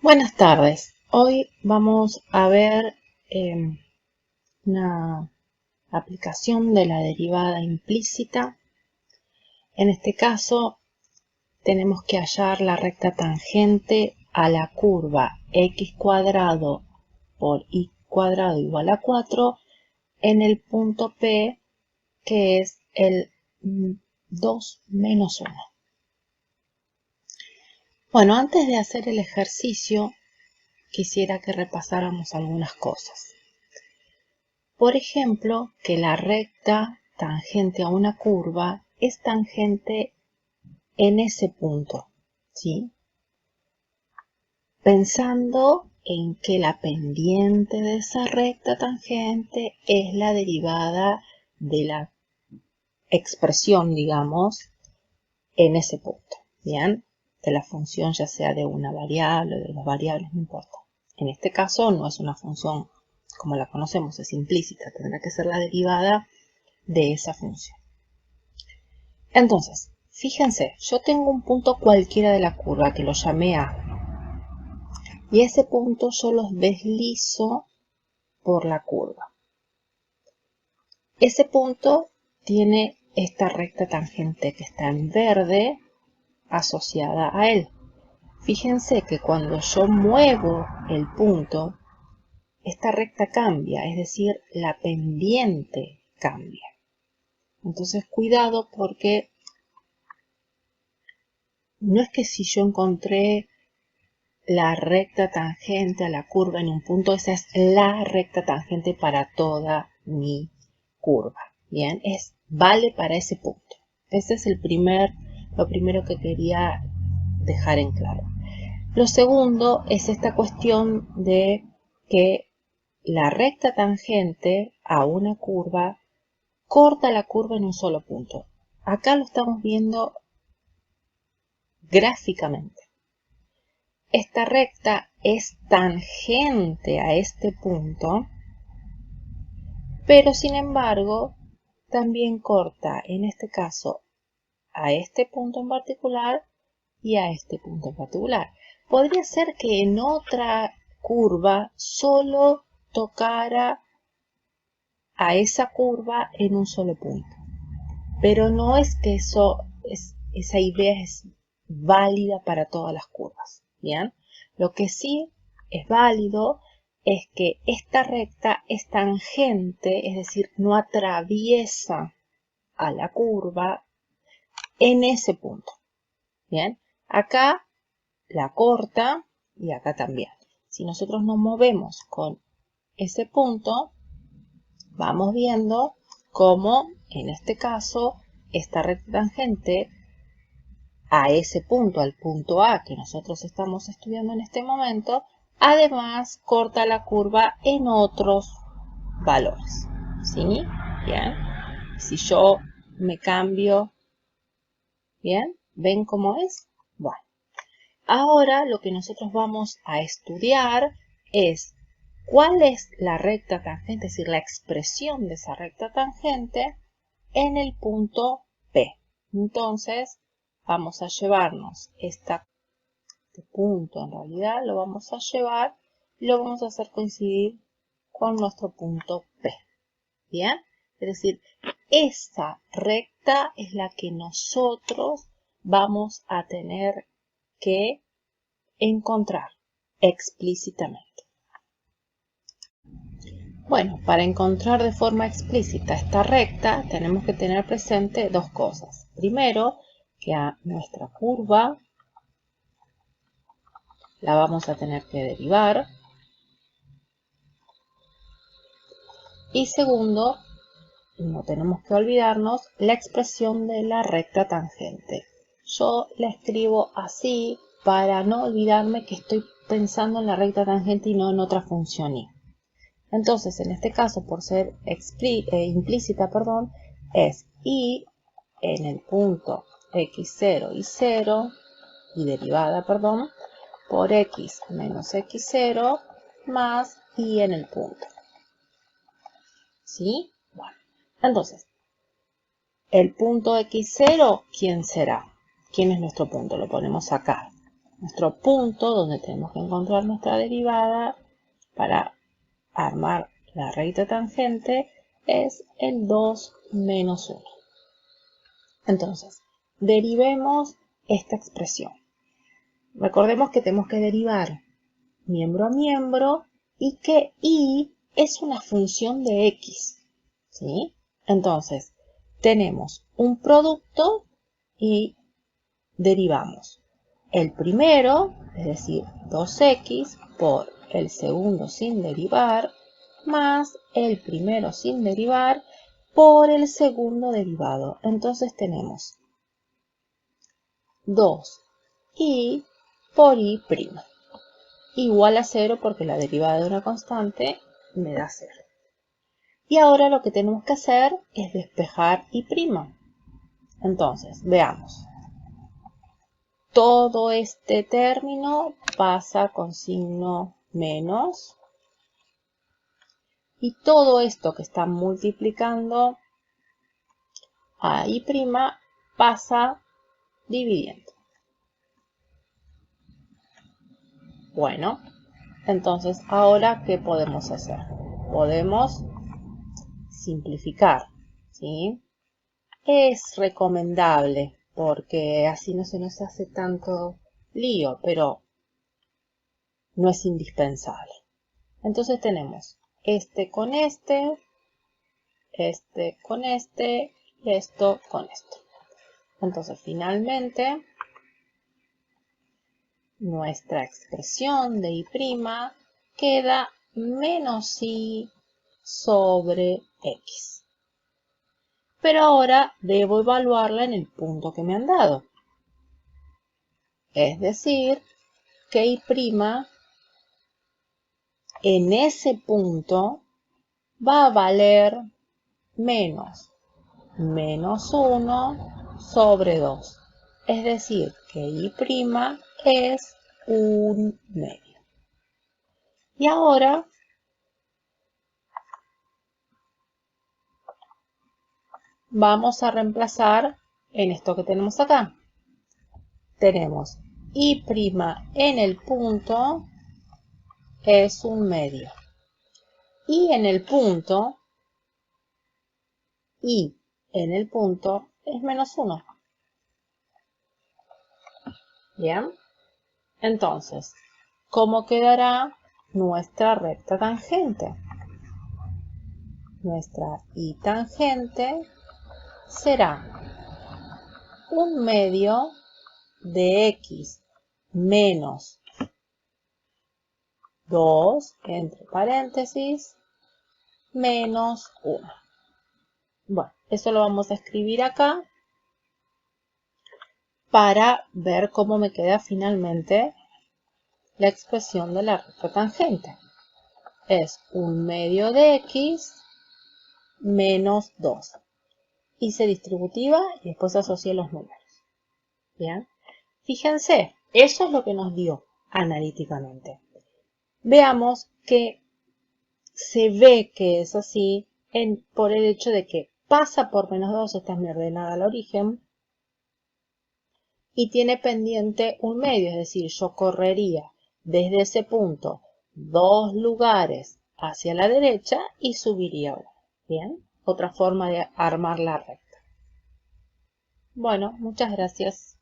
Buenas tardes. Hoy vamos a ver una aplicación de la derivada implícita. En este caso tenemos que hallar la recta tangente a la curva x cuadrado por y cuadrado igual a 4 en el punto P, que es el 2 menos 1. Bueno, antes de hacer el ejercicio, quisiera que repasáramos algunas cosas. Por ejemplo, que la recta tangente a una curva es tangente en ese punto, ¿sí? Pensando en que la pendiente de esa recta tangente es la derivada de la expresión, digamos, en ese punto, ¿bien? De la función, ya sea de una variable o de dos variables, no importa. En este caso no es una función como la conocemos, es implícita, tendrá que ser la derivada de esa función. Entonces, fíjense, yo tengo un punto cualquiera de la curva que lo llamé A, y ese punto yo los deslizo por la curva. Ese punto tiene esta recta tangente que está en verde asociada a él. Fíjense que cuando yo muevo el punto, esta recta cambia, es decir, la pendiente cambia. Entonces, cuidado, porque no es que si yo encontré la recta tangente a la curva en un punto, esa es la recta tangente para toda mi curva. Bien, vale para ese punto. Ese es lo primero que quería dejar en claro. Lo segundo es esta cuestión de que la recta tangente a una curva corta la curva en un solo punto. Acá lo estamos viendo gráficamente. Esta recta es tangente a este punto, pero sin embargo también corta, en este caso, a este punto en particular y a este punto en particular. Podría ser que en otra curva solo tocara a esa curva en un solo punto. Pero no es que esa idea es válida para todas las curvas. ¿Bien? Lo que sí es válido es que esta recta es tangente, es decir, no atraviesa a la curva en ese punto. ¿Bien? Acá la corta y acá también. Si nosotros nos movemos con ese punto, vamos viendo cómo, en este caso, esta recta tangente a ese punto, al punto A que nosotros estamos estudiando en este momento, además corta la curva en otros valores. ¿Sí? Bien. Si yo me cambio, ¿bien? ¿Ven cómo es? Bueno. Ahora lo que nosotros vamos a estudiar es cuál es la recta tangente, es decir, la expresión de esa recta tangente en el punto P. Entonces, vamos a llevarnos este punto, en realidad lo vamos a llevar y lo vamos a hacer coincidir con nuestro punto P. ¿Bien? Es decir, esa recta es la que nosotros vamos a tener que encontrar explícitamente. Bueno, para encontrar de forma explícita esta recta tenemos que tener presente dos cosas. Primero, que a nuestra curva la vamos a tener que derivar. Y segundo, no tenemos que olvidarnos la expresión de la recta tangente. Yo la escribo así para no olvidarme que estoy pensando en la recta tangente y no en otra función y. Entonces, en este caso, por ser implícita, es y en el punto x0 y 0, y derivada, por x menos x0 más y en el punto. ¿Sí? Bueno, entonces, el punto x0, ¿quién será? ¿Quién es nuestro punto? Lo ponemos acá. nuestro punto donde tenemos que encontrar nuestra derivada para armar la recta tangente es el 2 menos 1. Entonces, derivemos esta expresión. Recordemos que tenemos que derivar miembro a miembro y que y es una función de x, ¿sí? Entonces, tenemos un producto y derivamos el primero, es decir, 2x por el segundo sin derivar, más el primero sin derivar por el segundo derivado. Entonces tenemos 2y por y' igual a 0 porque la derivada de una constante me da 0. Y ahora lo que tenemos que hacer es despejar y'. Entonces, veamos. Todo este término pasa con signo menos. Y todo esto que está multiplicando a y' pasa dividiendo. Bueno, entonces ahora, ¿qué podemos hacer? Podemos simplificar, ¿sí? Es recomendable porque así no se nos hace tanto lío, pero no es indispensable. Entonces tenemos este con este con este y esto con esto. Entonces finalmente nuestra expresión de y' queda menos y sobre x. Pero ahora debo evaluarla en el punto que me han dado. Es decir, que y' en ese punto va a valer menos 1 sobre 2. Es decir, que y' es 1/2. Y ahora vamos a reemplazar en esto que tenemos acá. Tenemos y' en el punto es 1/2. Y en el punto, y en el punto es menos 1. Bien. Entonces, ¿cómo quedará nuestra recta tangente? Nuestra y tangente será 1/2 de x menos 2, entre paréntesis, menos 1. Bueno, eso lo vamos a escribir acá para ver cómo me queda finalmente la expresión de la recta tangente. Es 1/2 de x menos 2. Hice distributiva y después asocié los números. Bien. Fíjense, eso es lo que nos dio analíticamente. Veamos que se ve que es así por el hecho de que pasa por menos 2, esta es mi ordenada al origen, y tiene pendiente 1/2, es decir, yo correría desde ese punto 2 lugares hacia la derecha y subiría 1. Bien, otra forma de armar la recta. Bueno, muchas gracias.